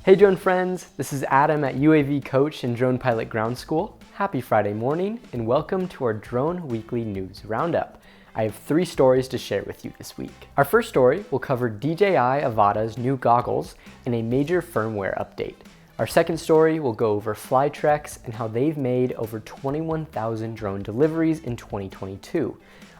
Hey drone friends, this is Adam at UAV Coach and Drone Pilot Ground School. Happy Friday morning and welcome to our Drone Weekly News Roundup. I have 3 stories to share with you this week. Our first story will cover DJI Avata's new goggles and a major firmware update. Our second story will go over Flytrex and how they've made over 21,000 drone deliveries in 2022.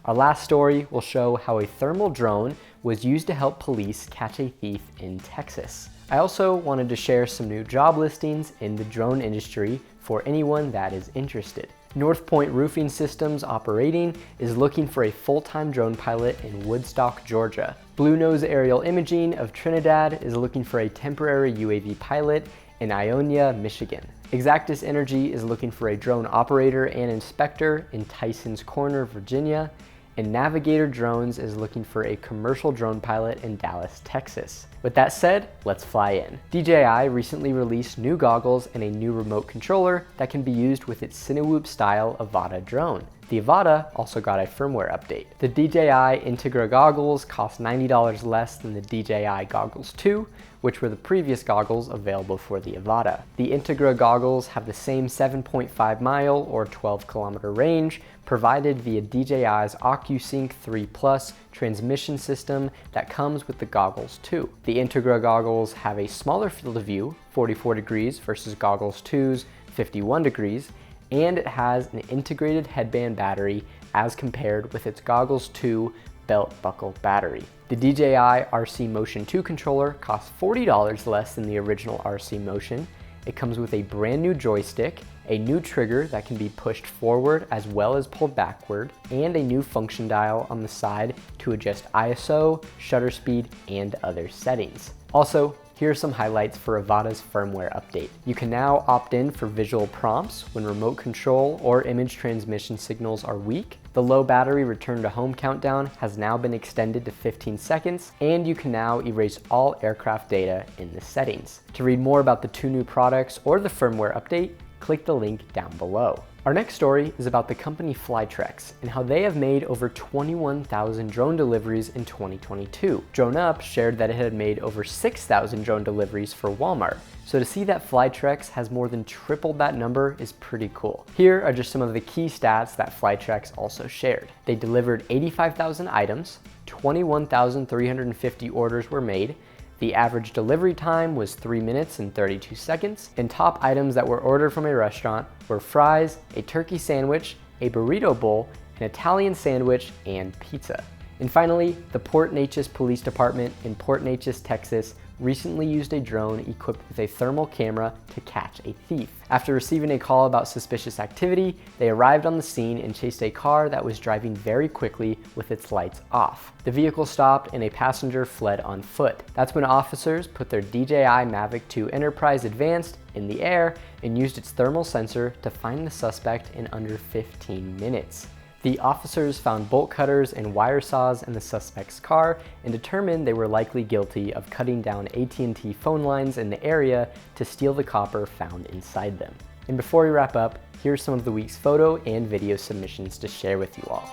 Our last story will show how a thermal drone was used to help police catch a thief in Texas. I also wanted to share some new job listings in the drone industry for anyone that is interested. Northpoint Roofing Systems Operating is looking for a full-time drone pilot in Woodstock, Georgia. Blue Nose Aerial Imaging of Trinidad is looking for a temporary UAV pilot in Ionia, Michigan. Exactus Energy is looking for a drone operator and inspector in Tysons Corner, Virginia. And Navigator Drones is looking for a commercial drone pilot in Dallas, Texas. With that said, let's fly in. DJI recently released new goggles and a new remote controller that can be used with its Cinewhoop style Avata drone. The Avata also got a firmware update. The DJI Integra goggles cost $90 less than the DJI Goggles 2, which were the previous goggles available for the Avata. The Integra goggles have the same 7.5 mile or 12 kilometer range provided via DJI's OcuSync 3 Plus transmission system that comes with the Goggles 2. The Integra goggles have a smaller field of view, 44 degrees versus Goggles 2's 51 degrees, and it has an integrated headband battery as compared with its Goggles 2 belt buckle battery. The DJI RC Motion 2 controller costs $40 less than the original RC Motion. It comes with a brand new joystick, a new trigger that can be pushed forward as well as pulled backward, and a new function dial on the side to adjust ISO, shutter speed, and other settings. Also, here are some highlights for Avata's firmware update. You can now opt in for visual prompts when remote control or image transmission signals are weak. The low battery return to home countdown has now been extended to 15 seconds, and you can now erase all aircraft data in the settings. To read more about the 2 new products or the firmware update, click the link down below. Our next story is about the company Flytrex and how they have made over 21,000 drone deliveries in 2022. Roundup shared that it had made over 6,000 drone deliveries for Walmart. So to see that Flytrex has more than tripled that number is pretty cool. Here are just some of the key stats that Flytrex also shared. They delivered 85,000 items, 21,350 orders were made, the average delivery time was 3 minutes and 32 seconds, and top items that were ordered from a restaurant were fries, a turkey sandwich, a burrito bowl, an Italian sandwich, and pizza. And finally, the Port Neches Police Department in Port Neches, Texas recently used a drone equipped with a thermal camera to catch a thief. After receiving a call about suspicious activity, they arrived on the scene and chased a car that was driving very quickly with its lights off. The vehicle stopped and a passenger fled on foot. That's when officers put their DJI Mavic 2 Enterprise Advanced in the air and used its thermal sensor to find the suspect in under 15 minutes. The officers found bolt cutters and wire saws in the suspect's car and determined they were likely guilty of cutting down AT&T phone lines in the area to steal the copper found inside them. And before we wrap up, here's some of the week's photo and video submissions to share with you all.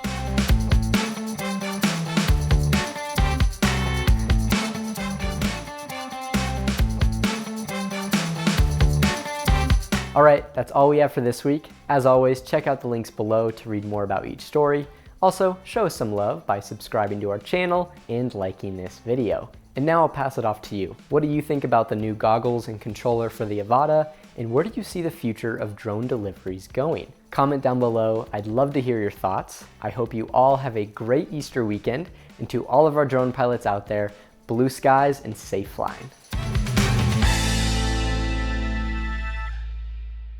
Alright, that's all we have for this week. As always, check out the links below to read more about each story. Also, show us some love by subscribing to our channel and liking this video. And now I'll pass it off to you. What do you think about the new goggles and controller for the Avata, and where do you see the future of drone deliveries going? Comment down below, I'd love to hear your thoughts. I hope you all have a great Easter weekend, and to all of our drone pilots out there, blue skies and safe flying.